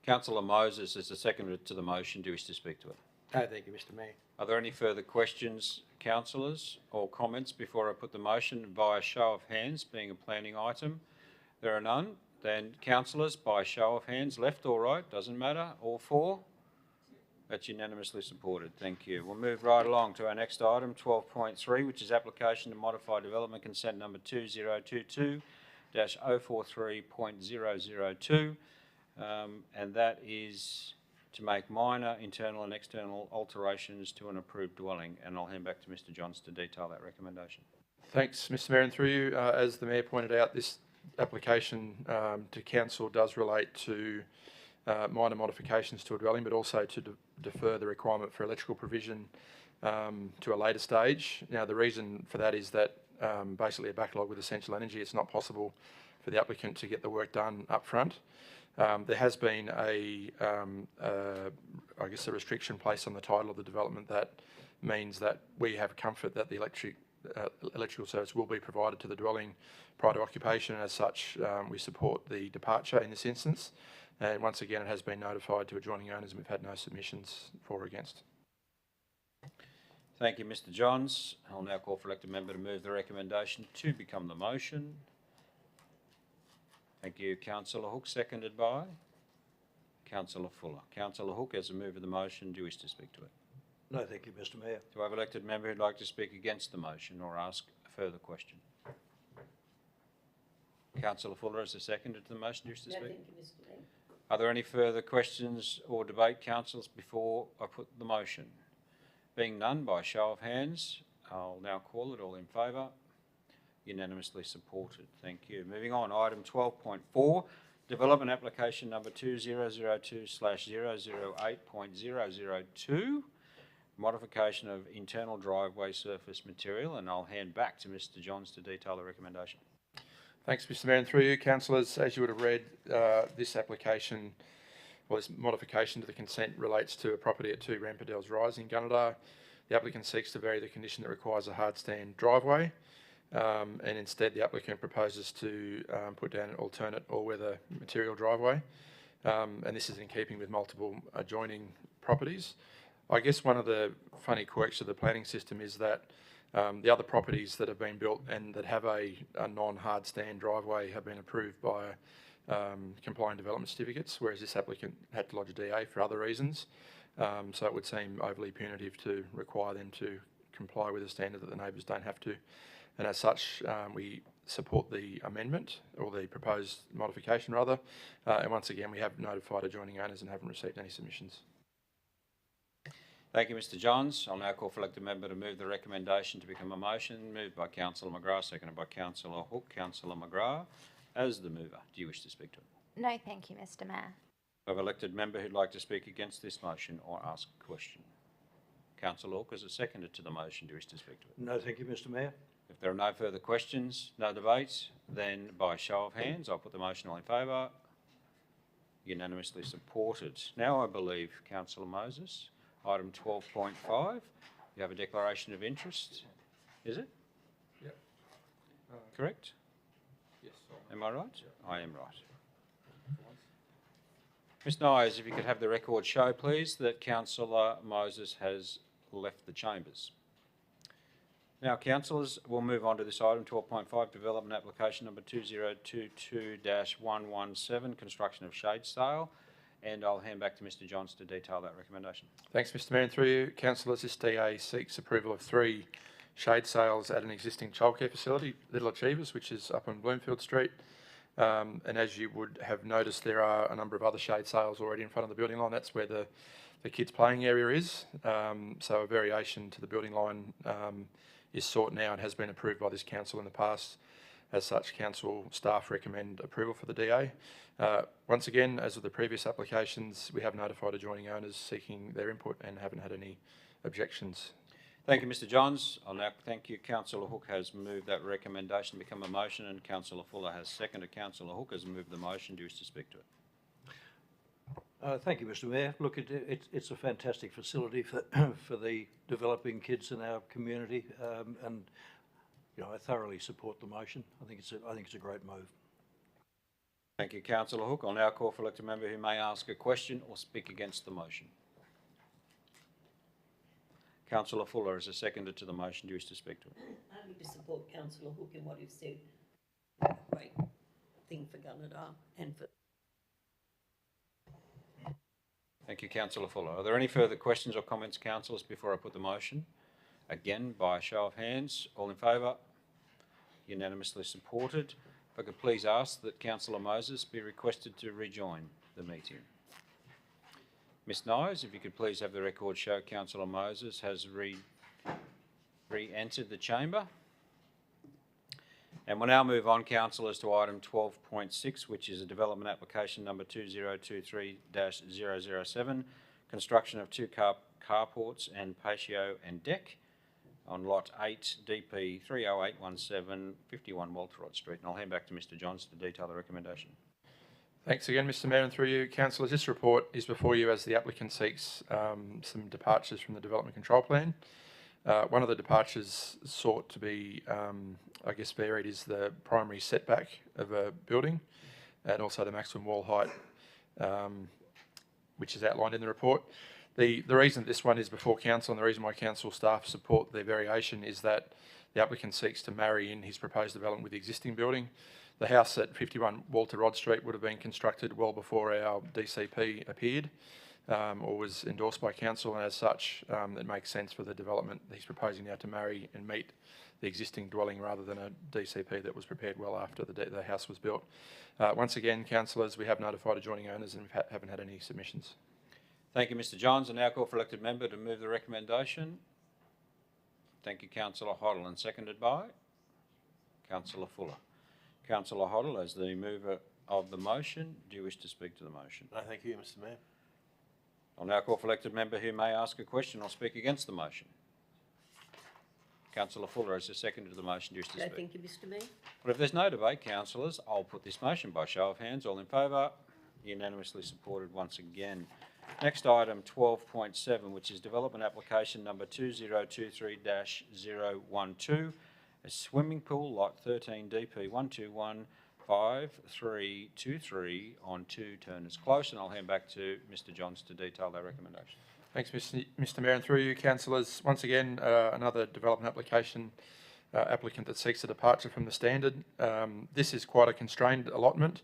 Councillor Moses is the seconder to the motion. Do you wish to speak to it? No, thank you, Mr Mayor. Are there any further questions, councillors, or comments before I put the motion by a show of hands, being a planning item? There are none. Then councillors, by a show of hands, left or right, doesn't matter, all for? That's unanimously supported. Thank you. We'll move right along to our next item, 12.3, which is application to modify development consent number 2022-043.002, and that is to make minor internal and external alterations to an approved dwelling. And I'll hand back to Mr Johns to detail that recommendation. Thanks, Mr Mayor, and through you, as the Mayor pointed out, this application to council does relate to minor modifications to a dwelling, but also to defer the requirement for electrical provision to a later stage. Now, the reason for that is that basically a backlog with Essential Energy, it's not possible for the applicant to get the work done up front. There has been I guess a restriction placed on the title of the development that means that we have comfort that the electrical service will be provided to the dwelling prior to occupation. As such, we support the departure in this instance. And once again, it has been notified to adjoining owners and we've had no submissions for or against. Thank you, Mr Johns. I'll now call for elected member to move the recommendation to become the motion. Thank you, Councillor Hook, seconded by Councillor Fuller. Councillor Hook, as a mover of the motion, do you wish to speak to it? No, thank you, Mr Mayor. Do I have an elected member who'd like to speak against the motion or ask a further question? Councillor Fuller, as a seconder to the motion, do you wish to No, speak? thank you, Mr Mayor. Are there any further questions or debate, councillors, before I put the motion? Being none, by a show of hands, I'll now call it. All in favour? Unanimously supported. Thank you. Moving on, item 12.4, development application number 2002/008.002, modification of internal driveway surface material, and I'll hand back to Mr Johns to detail the recommendation. Thanks, Mr Mayor, and through you, councillors, as you would have read, this application, or this modification to the consent relates to a property at 2 Rampardells Rise in Gunnedah. The applicant seeks to vary the condition that requires a hard stand driveway, and instead the applicant proposes to put down an alternate all-weather material driveway, and this is in keeping with multiple adjoining properties. I guess one of the funny quirks of the planning system is that the other properties that have been built and that have a non-hard stand driveway have been approved by compliant development certificates, whereas this applicant had to lodge a DA for other reasons. So it would seem overly punitive to require them to comply with a standard that the neighbours don't have to. And as such, we support the amendment, or the proposed modification rather. And once again, we have notified adjoining owners and haven't received any submissions. Thank you, Mr Johns. I'll now call for elected member to move the recommendation to become a motion. Moved by Councillor McGrath, seconded by Councillor Hook. Councillor McGrath, as the mover, do you wish to speak to it? No, thank you, Mr Mayor. I have an elected member who'd like to speak against this motion or ask a question. Councillor Hook, as a seconder to the motion, do you wish to speak to it? No, thank you, Mr Mayor. If there are no further questions, no debates, then by show of hands, I'll put the motion. All in favour? Unanimously supported. Now I believe, Councillor Moses, item 12.5, you have a declaration of interest, is it? Yep. Correct? Yes. Am I right? I am right. Ms Nyers, if you could have the record show, please, that Councillor Moses has left the chambers. Now, councillors, we'll move on to this item, 12.5, development application number 2022-117, construction of shade sail, and I'll hand back to Mr Johns to detail that recommendation. Thanks, Mr Mayor, and through you, councillors, this DA seeks approval of 3 shade sails at an existing childcare facility, Little Achievers, which is up on Bloomfield Street. And as you would have noticed, there are a number of other shade sails already in front of the building line. That's where the kids' playing area is. So a variation to the building line is sought now and has been approved by this council in the past. As such, council staff recommend approval for the DA. Once again, as with the previous applications, we have notified adjoining owners seeking their input and haven't had any objections. Thank you, Mr Johns. I'll now thank you. Councillor Hook has moved that recommendation to become a motion, and Councillor Fuller has seconded. Councillor Hook has moved the motion. Do you wish to speak to it? Thank you, Mr Mayor. Look, it's a fantastic facility for for the developing kids in our community, and you know, I thoroughly support the motion. I think it's a great move. Thank you, Councillor Hook. I'll now call for elected member who may ask a question or speak against the motion. Councillor Fuller is a seconder to the motion. Do you wish to speak to it? Only to support Councillor Hook in what he said. Great thing for Gunnedah and for... Thank you, Councillor Fuller. Are there any further questions or comments, councillors, before I put the motion? Again, by a show of hands, all in favour? Unanimously supported. If I could please ask that Councillor Moses be requested to rejoin the meeting. Ms Nyers, if you could please have the record show Councillor Moses has re-entered the chamber. And we'll now move on, councillors, to item 12.6, which is a development application number 2023-007, construction of 2 carports and patio and deck on lot 8 DP 30817 51 Walter Rod Street. And I'll hand back to Mr Johns to detail the recommendation. Thanks again, Mr Mayor, and through you, councillors. This report is before you as the applicant seeks some departures from the development control plan. One of the departures sought to be, I guess, varied is the primary setback of a building and also the maximum wall height, which is outlined in the report. The reason this one is before council and the reason why council staff support the variation is that the applicant seeks to marry in his proposed development with the existing building. The house at 51 Walter Rod Street would have been constructed well before our DCP appeared or was endorsed by council, and as such it makes sense for the development he's proposing now to marry and meet the existing dwelling rather than a DCP that was prepared well after the house was built. Once again, councillors, we have notified adjoining owners and haven't had any submissions. Thank you, Mr Johns. I now call for elected member to move the recommendation. Thank you, Councillor Hoddle, and seconded by Councillor Fuller. Councillor Hoddle, as the mover of the motion, do you wish to speak to the motion? No, thank you, Mr Mayor. I'll now call for elected member who may ask a question or speak against the motion. Councillor Fuller, as a seconder to the motion, do you wish to No, speak? thank you, Mr Mayor. Well, if there's no debate, councillors, I'll put this motion by show of hands. All in favour? Unanimously supported once again. Next item, 12.7, which is development application number 2023-012, a swimming pool, lot 13 DP 1215323 on 2 Turners Close, and I'll hand back to Mr Johns to detail that recommendation. Thanks, Mr Mayor, and through you, councillors. Once again, another development application applicant that seeks a departure from the standard. This is quite a constrained allotment.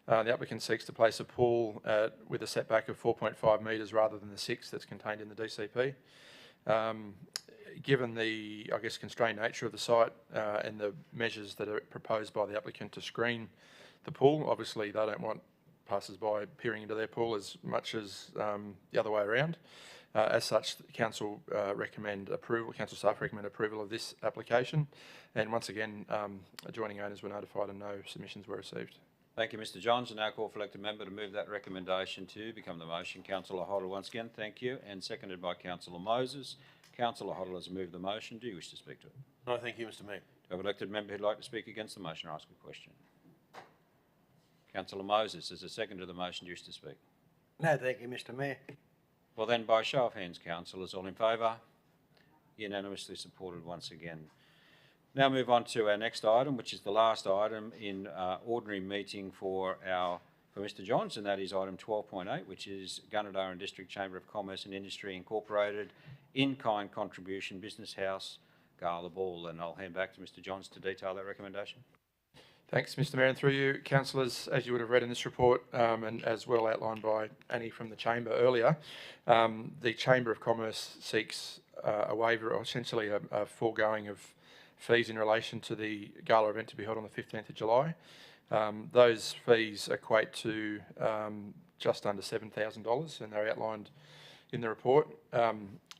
The applicant seeks to place a pool with a setback of 4.5 metres rather than the 6 that's contained in the DCP. Given the, I guess, constrained nature of the site and the measures that are proposed by the applicant to screen the pool, obviously they don't want passers-by peering into their pool as much as the other way around. As such, council staff recommend approval of this application. And once again, adjoining owners were notified and no submissions were received. Thank you, Mr Johns. And now call for elected member to move that recommendation to become the motion. Councillor Hoddle, once again, thank you, and seconded by Councillor Moses. Councillor Hoddle has moved the motion. Do you wish to speak to it? No, thank you, Mr Mayor. Do We have an elected member who'd like to speak against the motion or ask a question. Councillor Moses, as a second to the motion, do you wish to speak? No, thank you, Mr Mayor. Well then, by show of hands, councillors, all in favour? Unanimously supported once again. Now move on to our next item, which is the last item in ordinary meeting for Mr Johns, and that is item 12.8, which is Gunnedah and District Chamber of Commerce and Industry Incorporated in-kind contribution business house gala ball, and I'll hand back to Mr Johns to detail that recommendation. Thanks, Mr Mayor, and through you, councillors, as you would have read in this report, and as well outlined by Annie from the Chamber earlier, the Chamber of Commerce seeks a waiver, or essentially a foregoing of fees in relation to the gala event to be held on the 15th of July. Those fees equate to just under $7,000, and they're outlined in the report.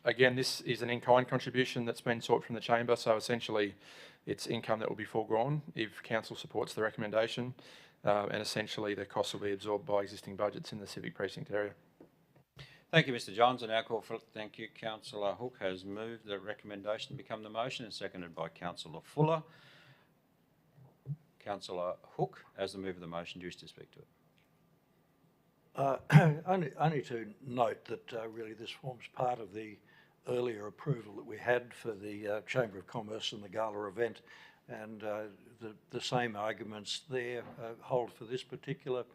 Again, this is an in-kind contribution that's been sought from the Chamber, so essentially it's income that will be foregone if Council supports the recommendation, and essentially the costs will be absorbed by existing budgets in the civic precinct area. Thank you, Mr Johns. And now call for, thank you, Councillor Hook has moved the recommendation become the motion and seconded by Councillor Fuller. Councillor Hook, as the mover of the motion, do you wish to speak to it? Only to note that really this forms part of the earlier approval that we had for the Chamber of Commerce and the gala event, and the same arguments there hold for this particular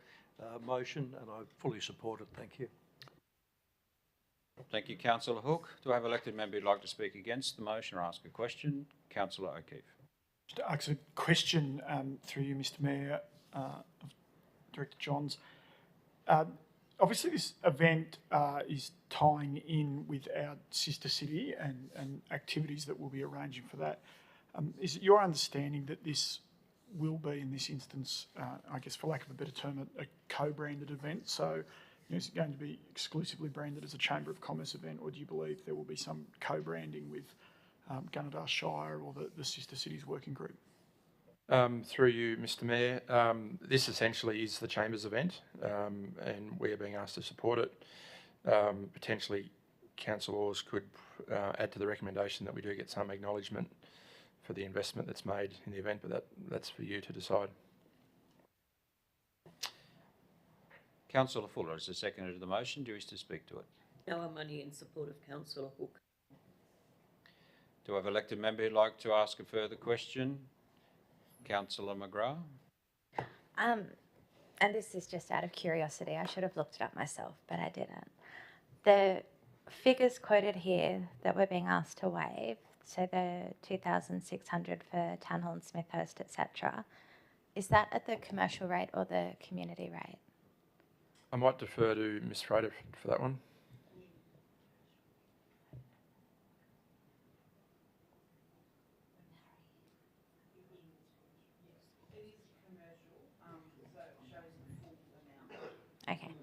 motion, and I fully support it. Thank you. Thank you, Councillor Hook. Do I have an elected member who'd like to speak against the motion or ask a question? Councillor O'Keefe. Just to ask a question through you, Mr Mayor, of Director Johns. Obviously this event is tying in with our sister city and activities that we'll be arranging for that. Is it your understanding that this will be, in this instance, I guess for lack of a better term, a co-branded event? So is it going to be exclusively branded as a Chamber of Commerce event, or do you believe there will be some co-branding with Gunnedah Shire or the Sister Cities Working Group? Through you, Mr Mayor, this essentially is the Chamber's event, and we are being asked to support it. Potentially, councillors could add to the recommendation that we do get some acknowledgement for the investment that's made in the event, but that's for you to decide. Councillor Fuller, as the seconder to the motion, do you wish to speak to it? No, I'm only in support of Councillor Hook. Do I have an elected member who'd like to ask a further question? Councillor McGrath. And this is just out of curiosity. I should have looked it up myself, but I didn't. The figures quoted here that we're being asked to waive, so the $2,600 for Town Hall and Smithhurst, etc., is that at the commercial rate or the community rate? I might defer to Ms Frater for that one. Okay.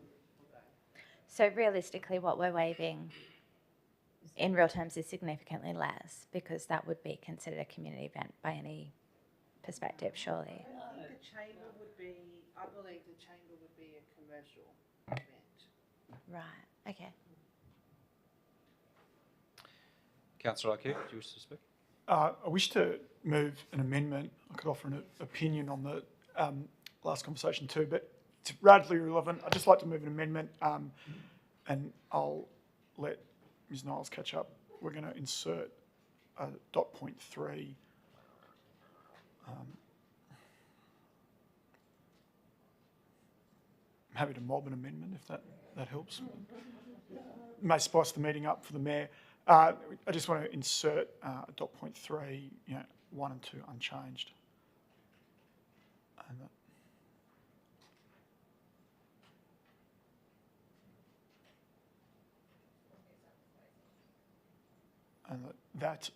So realistically, what we're waiving in real terms is significantly less, because that would be considered a community event by any perspective, surely. I think the chamber would be, I believe the chamber would be a commercial event. Right, okay. Councillor O'Keefe, do you wish to speak? I wish to move an amendment. I could offer an opinion on the last conversation too, but it's radically irrelevant. I'd just like to move an amendment, and I'll let Ms Niles catch up. We're going to insert dot point 3. I'm happy to mob an amendment if that helps. May spice the meeting up for the Mayor. I just want to insert dot point 3, 1 and 2 unchanged. And that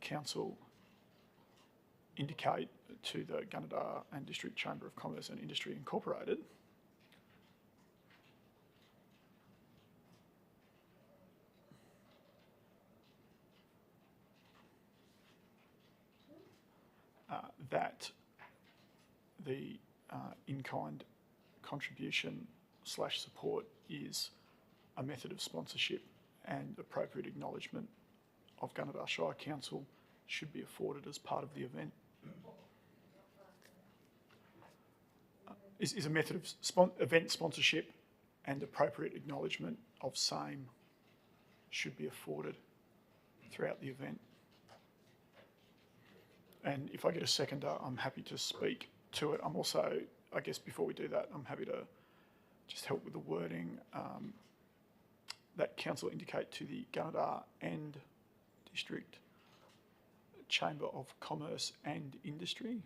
council indicate to the Gunnedah and District Chamber of Commerce and Industry Incorporated that the in-kind contribution / support is a method of sponsorship and appropriate acknowledgement of Gunnedah Shire Council should be afforded as part of the event. Is a method of event sponsorship and appropriate acknowledgement of same should be afforded throughout the event. And if I get a seconder, I'm happy to speak to it. I'm also, I guess before we do that, I'm happy to just help with the wording that council indicate to the Gunnedah and District Chamber of Commerce and Industry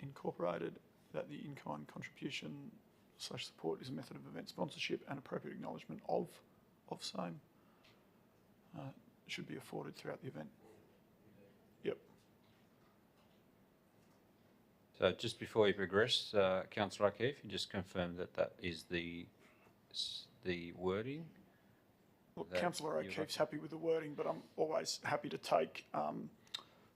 Incorporated that the in-kind contribution / support is a method of event sponsorship and appropriate acknowledgement of same should be afforded throughout the event. Yep. So just before you progress, Councillor O'Keefe, you just confirm that that is the wording? Look, that Councillor you've O'Keefe's happy with the wording, but I'm always happy to take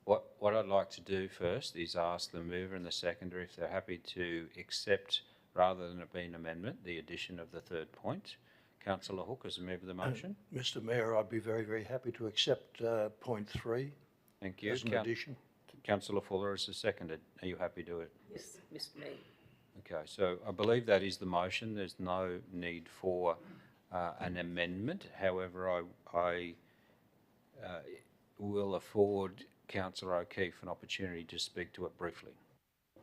What I'd like to do first is ask the mover and the seconder if they're happy to accept, rather than it being an amendment, the addition of the third point. Councillor Hook as the mover of the motion. Mr Mayor, I'd be very, very happy to accept point 3 Thank you. as an addition. Councillor Fuller as the seconder. Are you happy to do it? Yes, Mr Mayor. Okay, so I believe that is the motion. There's no need for an amendment. However, I will afford Councillor O'Keefe an opportunity to speak to it briefly.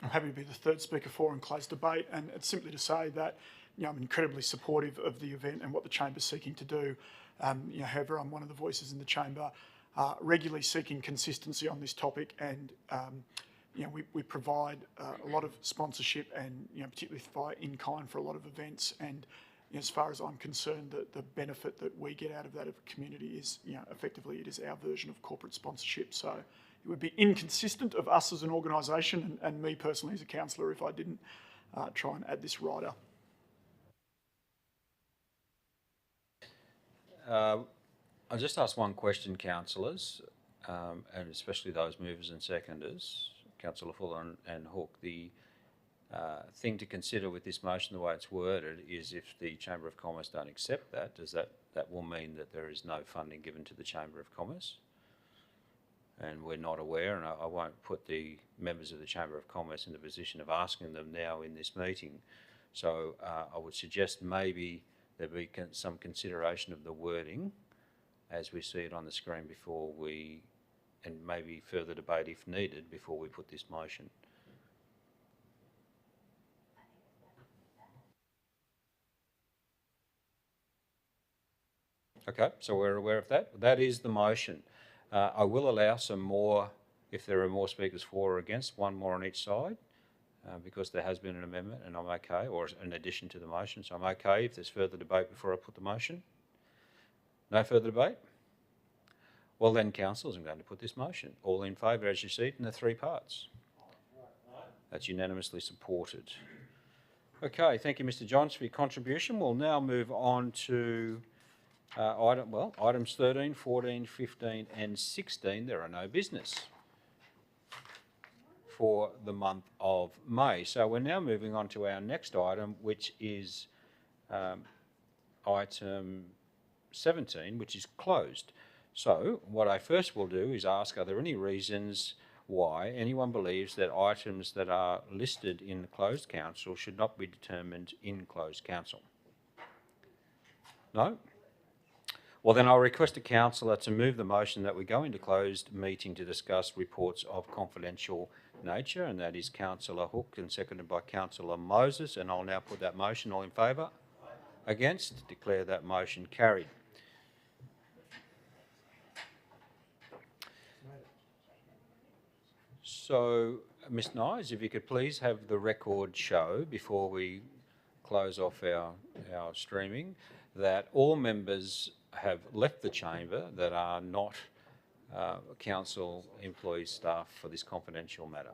I'm happy to be the third speaker for in closed debate, and it's simply to say that I'm incredibly supportive of the event and what the Chamber's seeking to do. However, I'm one of the voices in the Chamber regularly seeking consistency on this topic, and we provide a lot of sponsorship and particularly via in-kind for a lot of events. And as far as I'm concerned, the benefit that we get out of that of a community is, effectively it is our version of corporate sponsorship. So it would be inconsistent of us as an organisation and me personally as a councillor if I didn't try and add this rider. I'll just ask one question, councillors, and especially those movers and seconders, Councillor Fuller and Hook. The thing to consider with this motion, the way it's worded, is if the Chamber of Commerce don't accept that, that will mean that there is no funding given to the Chamber of Commerce? And we're not aware, and I won't put the members of the Chamber of Commerce in the position of asking them now in this meeting. So I would suggest maybe there be some consideration of the wording as we see it on the screen before we, and maybe further debate if needed, before we put this motion. Okay, so we're aware of that. That is the motion. I will allow some more, if there are more speakers for or against, one more on each side, because there has been an amendment and I'm okay, or an addition to the motion, so I'm okay if there's further debate before I put the motion. No further debate? Well then, councillors, I'm going to put this motion. All in favour, as you see it, in the 3 parts. That's unanimously supported. Okay, thank you, Mr Johns, for your contribution. We'll now move on to items 13, 14, 15 and 16. There are no business for the month of May. So we're now moving on to our next item, which is item 17, which is closed. So what I first will do is ask, are there any reasons why anyone believes that items that are listed in the closed council should not be determined in closed council? No? Well, then I'll request a councillor to move the motion that we go into closed meeting to discuss reports of confidential nature, and that is Councillor Hook and seconded by Councillor Moses, and I'll now put that motion. All in favour? Against? Declare that motion carried. So, Ms Nyes, if you could please have the record show before we close off our streaming that all members have left the chamber that are not council employees, staff for this confidential matter.